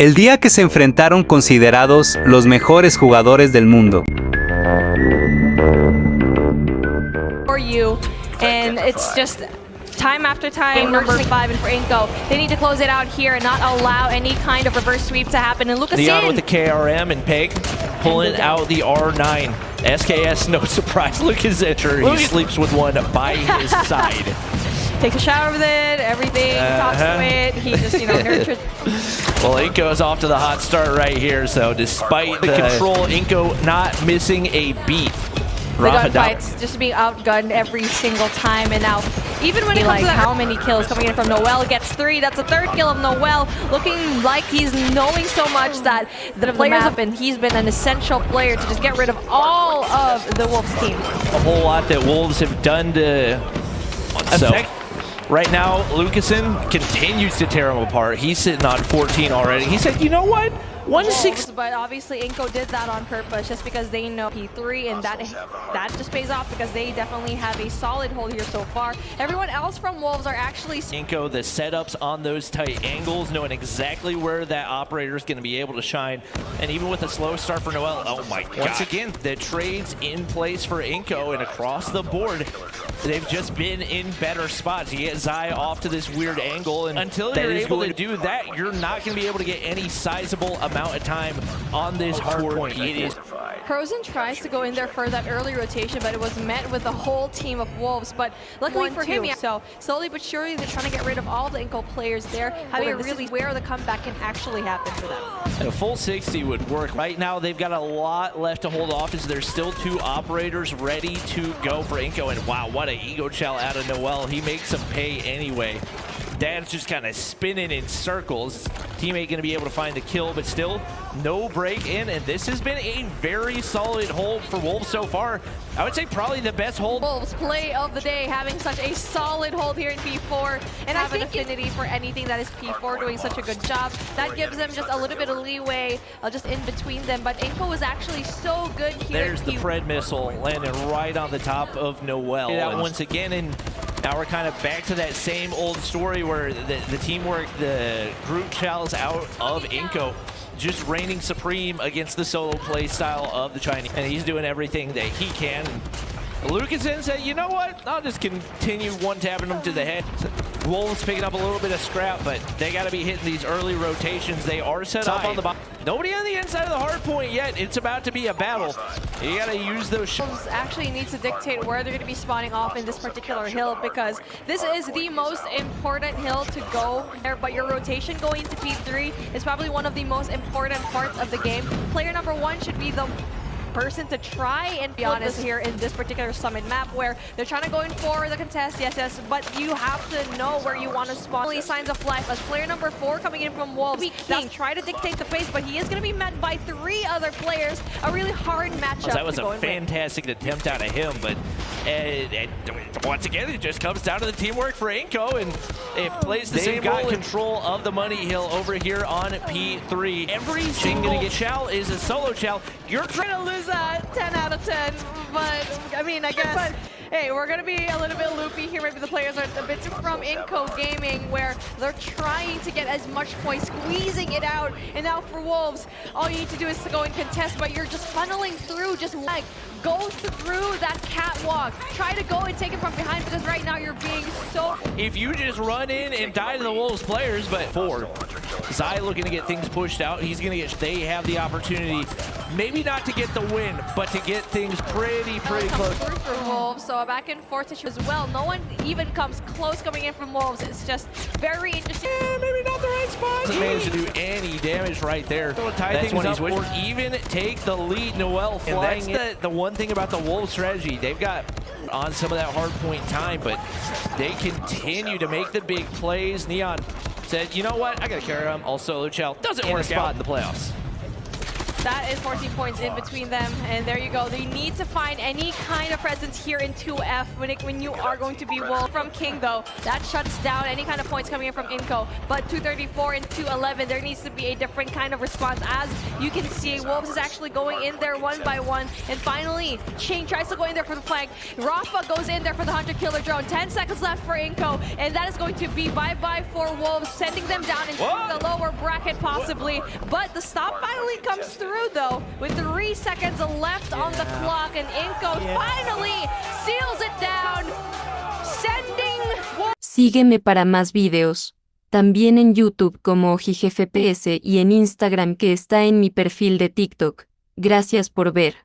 El día que se enfrentaron considerados los mejores jugadores del mundo. For you, and it's just time after time, number 5 and for Inko. They need to close it out here and not allow any kind of reverse sweep to happen. And Lucaszin Leon with the KRM and Peg pulling out the R9. SKS, no surprise. Lucaszin, he sleeps with one by his side. Takes a shower with it, everything, talks to it. He just, nurtures. Well, Inko is off to the hot start right here. So despite the control, Inko not missing a beat. The gunfights just being outgunned every single time, and now even when it comes to how many kills coming in from Noel, gets 3. That's the 3rd kill of Noel, looking like he's knowing so much that the players have been. He's been an essential player to just get rid of all of the Wolves team. A whole lot that Wolves have done to affect. Right now, Lucaszin continues to tear him apart. He's sitting on 14 already. He said, you know what? 1-6. But obviously Inko did that on purpose just because they know P3, and that just pays off because they definitely have a solid hold here so far. Everyone else from Wolves are actually Inko, the setups on those tight angles, knowing exactly where that operator is going to be able to shine. And even with a slow start for Noel, oh my god. Once again, the trades in place for Inko, and across the board, they've just been in better spots. You get Zai off to this weird angle, and until you're able to do that, you're not going to be able to get any sizable amount of time on this hard point. It is. Frozen tries to go in there for that early rotation, but it was met with the whole team of Wolves. But luckily for him, so slowly but surely they're trying to get rid of all the Inko players there, having a really where the comeback can actually happen for them. And a full 60 would work. Right now they've got a lot left to hold off as there's still 2 operators ready to go for Inko. And wow, what an ego chow out of Noel. He makes him pay anyway. Dad's just kind of spinning in circles. Teammate going to be able to find the kill, but still no break in. And this has been a very solid hold for Wolves so far. I would say probably the best hold. Wolves play of the day, having such a solid hold here in P4, and have an affinity for anything that is P4, doing such a good job. That gives them just a little bit of leeway just in between them. But Inko was actually so good here. There's the Pred missile landing right on the top of Noel. And once again, and now we're kind of back to that same old story where the teamwork, the group challenge out of Inko, just reigning supreme against the solo play style of the Chinese. And he's doing everything that he can. Lucaszin said, you know what? I'll just continue one-tapping him to the head. Wolves picking up a little bit of scrap, but they got to be hitting these early rotations. They are set up on the bottom. Nobody on the inside of the hard point yet. It's about to be a battle. You got to use those shots. Actually needs to dictate where they're going to be spawning off in this particular hill, because this is the most important hill to go there. But your rotation going to P3 is probably one of the most important parts of the game. Player number 1 should be the person to try and be honest here in this particular summit map, where they're trying to go in for the contest, yes, but you have to know where you want to spawn. Signs of life as player number 4 coming in from Wolves. That's try to dictate the pace, but he is going to be met by 3 other players. A really hard matchup. That was a fantastic attempt out of him, but once again, it just comes down to the teamwork for Inko, and it plays the same role. Control of the money hill over here on P3. Every single chow is a solo chow. You're trying to lose 10 out of 10, but I mean, I guess, hey, we're gonna be a little bit loopy here. Maybe the players are a bit from Inko Gaming, where they're trying to get as much points, squeezing it out. And now for Wolves, all you need to do is to go and contest, but you're just funneling through, just like go through that catwalk. Try to go and take it from behind, because right now you're being so... If you just run in and die to the Wolves players, but 4. Zai looking to get things pushed out. He's going to get... They have the opportunity, maybe not to get the win, but to get things pretty close. For Wolves, so a back and forth issue as well. No one even comes close coming in from Wolves. It's just very interesting. Maybe not the right spot. Doesn't manage to do any damage right there. That's when he's wishing. Or even take the lead. Noel flying in. The one thing about the Wolves strategy, they've got on some of that hard point time, but they continue to make the big plays. Neon said, you know what? I got to carry him. I'll solo chow. Doesn't work out in the playoffs. That is 14 points in between them, and there you go. They need to find any kind of presence here in 2F when you are going to be Wolf. From King, though, that shuts down any kind of points coming in from Inko. But 234 and 211, there needs to be a different kind of response. As you can see, Wolves is actually going in there one by one. And finally, Ching tries to go in there for the flank. Rafa goes in there for the Hunter Killer Drone. 10 seconds left for Inko, and that is going to be bye-bye for Wolves, sending them down into the lower bracket possibly. But the stop finally comes through, though, with 3 seconds left on the clock, and Inko finally seals it down, sending Wolves. Sígueme para más videos. También en YouTube como GGFPS y en Instagram que está en mi perfil de TikTok. Gracias por ver.